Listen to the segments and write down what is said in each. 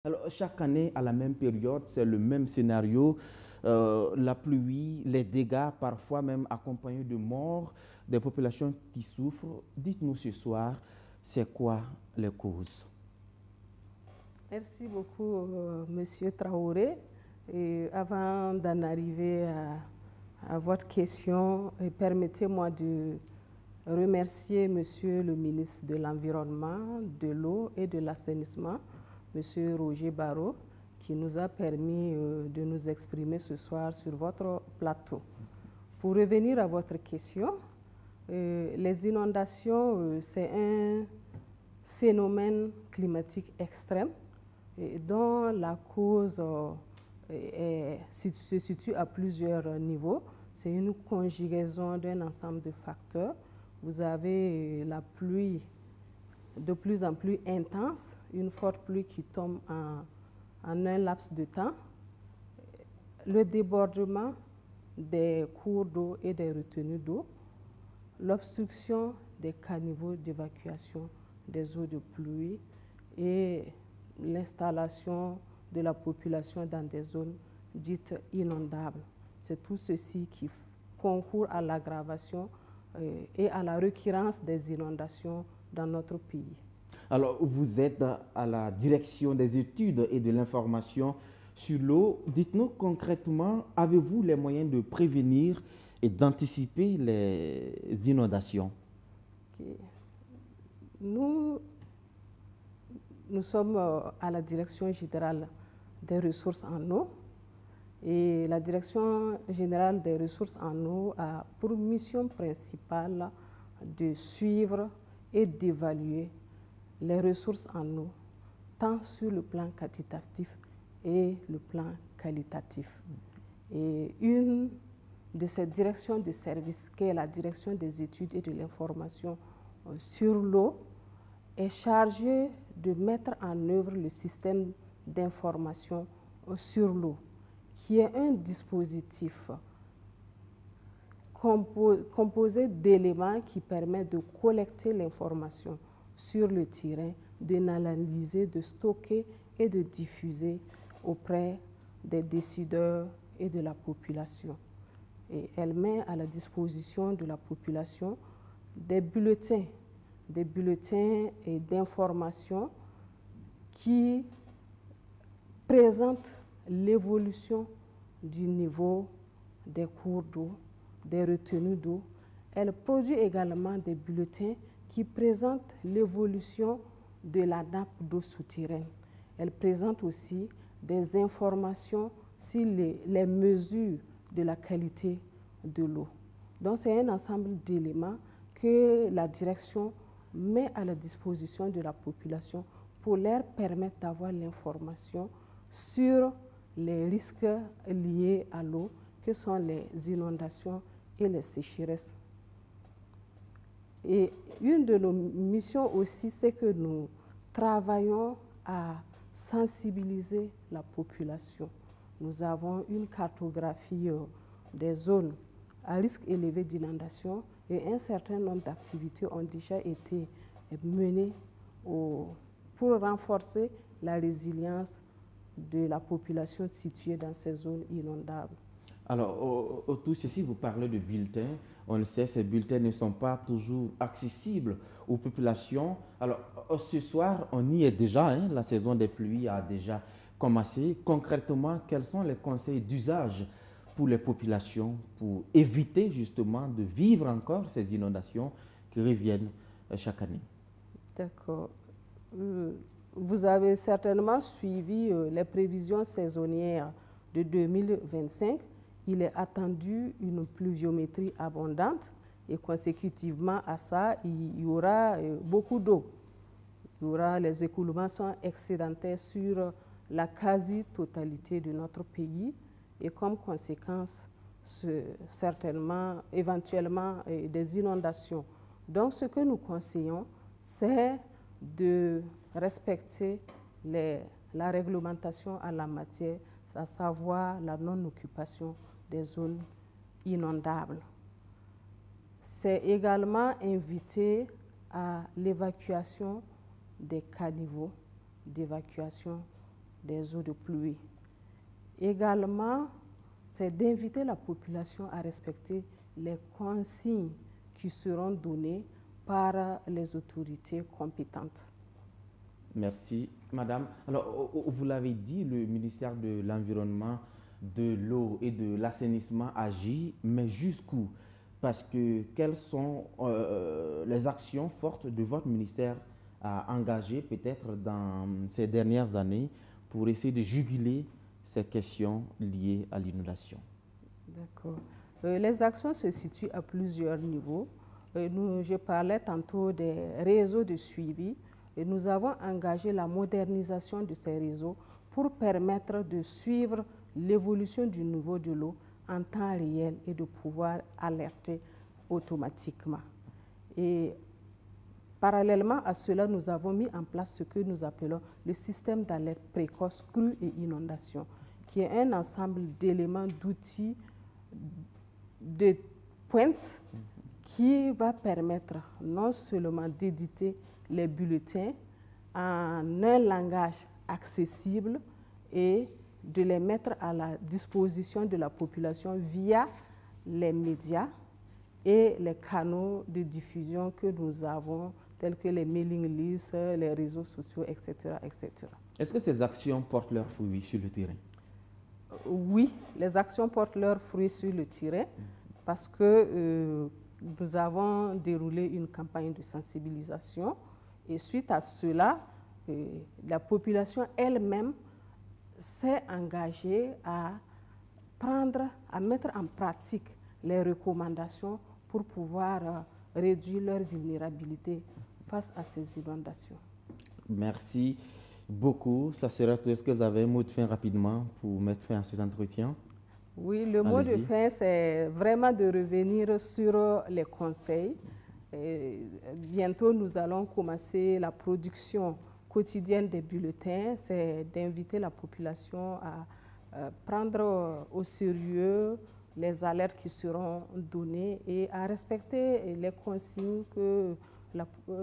Alors, chaque année, à la même période, c'est le même scénario. La pluie, les dégâts, parfois même accompagnés de morts, des populations qui souffrent. Dites-nous ce soir, c'est quoi les causes? Merci beaucoup, Monsieur Traoré. Et avant d'en arriver à votre question, permettez-moi de remercier Monsieur le ministre de l'Environnement, de l'Eau et de l'Assainissement, Monsieur Roger Barrot, qui nous a permis de nous exprimer ce soir sur votre plateau. Pour revenir à votre question, les inondations, c'est un phénomène climatique extrême dont la cause se situe à plusieurs niveaux. C'est une conjugaison d'un ensemble de facteurs. Vous avez la pluie de plus en plus intense, une forte pluie qui tombe en un laps de temps, le débordement des cours d'eau et des retenues d'eau, l'obstruction des caniveaux d'évacuation des eaux de pluie et l'installation de la population dans des zones dites inondables. C'est tout ceci qui concourt à l'aggravation et à la récurrence des inondations dans notre pays. Alors, vous êtes à la direction des études et de l'information sur l'eau. Dites-nous concrètement, avez-vous les moyens de prévenir et d'anticiper les inondations? Okay. Nous sommes à la direction générale des ressources en eau et la direction générale des ressources en eau a pour mission principale de suivre et d'évaluer les ressources en eau, tant sur le plan quantitatif et le plan qualitatif. Et une de ces directions de service, qui est la direction des études et de l'information sur l'eau, est chargée de mettre en œuvre le système d'information sur l'eau, qui est un dispositif composé d'éléments qui permettent de collecter l'information sur le terrain, de l'analyser, de stocker et de diffuser auprès des décideurs et de la population. Et elle met à la disposition de la population des bulletins et d'informations qui présentent l'évolution du niveau des cours d'eau, des retenues d'eau. Elle produit également des bulletins qui présentent l'évolution de la nappe d'eau souterraine. Elle présente aussi des informations sur les mesures de la qualité de l'eau. Donc c'est un ensemble d'éléments que la direction met à la disposition de la population pour leur permettre d'avoir l'information sur les risques liés à l'eau, que sont les inondations et les sécheresses. Et une de nos missions aussi, c'est que nous travaillons à sensibiliser la population. Nous avons une cartographie des zones à risque élevé d'inondation et un certain nombre d'activités ont déjà été menées pour renforcer la résilience de la population située dans ces zones inondables. Alors, tout ceci, vous parlez de bulletins. On le sait, ces bulletins ne sont pas toujours accessibles aux populations. Alors, ce soir, on y est déjà, hein, la saison des pluies a déjà commencé. Concrètement, quels sont les conseils d'usage pour les populations pour éviter justement de vivre encore ces inondations qui reviennent chaque année? D'accord. Vous avez certainement suivi les prévisions saisonnières de 2025. Il est attendu une pluviométrie abondante et consécutivement à ça, il y aura beaucoup d'eau. Les écoulements sont excédentaires sur la quasi-totalité de notre pays et comme conséquence, certainement, éventuellement, des inondations. Donc, ce que nous conseillons, c'est de respecter la réglementation en la matière, à savoir la non-occupation des zones inondables. C'est également invité à l'évacuation des caniveaux d'évacuation des eaux de pluie. Également, c'est d'inviter la population à respecter les consignes qui seront données par les autorités compétentes. Merci, madame. Alors, vous l'avez dit, le ministère de l'Environnement, de l'eau et de l'assainissement agit, mais jusqu'où? Parce que quelles sont les actions fortes de votre ministère à engager peut-être dans ces dernières années pour essayer de juguler ces questions liées à l'inondation? D'accord. Les actions se situent à plusieurs niveaux. Je parlais tantôt des réseaux de suivi. Et nous avons engagé la modernisation de ces réseaux pour permettre de suivre l'évolution du niveau de l'eau en temps réel et de pouvoir alerter automatiquement. Et parallèlement à cela, nous avons mis en place ce que nous appelons le système d'alerte précoce crue et inondation, qui est un ensemble d'éléments, d'outils de pointe qui va permettre non seulement d'éditer les bulletins en un langage accessible et de les mettre à la disposition de la population via les médias et les canaux de diffusion que nous avons, tels que les mailing lists, les réseaux sociaux, etc., etc. Est-ce que ces actions portent leurs fruits sur le terrain? Oui, les actions portent leurs fruits sur le terrain parce que nous avons déroulé une campagne de sensibilisation. Et suite à cela, la population elle-même s'est engagée à mettre en pratique les recommandations pour pouvoir réduire leur vulnérabilité face à ces inondations. Merci beaucoup. Ça sera tout. Est-ce que vous avez un mot de fin rapidement pour mettre fin à cet entretien? Oui, le mot de fin, c'est vraiment de revenir sur les conseils. Et bientôt, nous allons commencer la production quotidienne des bulletins. C'est d'inviter la population à prendre au sérieux les alertes qui seront données et à respecter les consignes que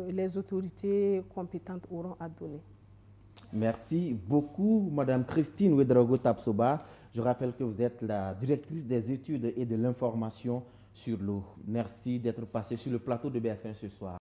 les autorités compétentes auront à donner. Merci beaucoup, Madame Christine Ouedraogo Tapsoba. Je rappelle que vous êtes la directrice des études et de l'information sur l'eau. Merci d'être passée sur le plateau de BFM ce soir.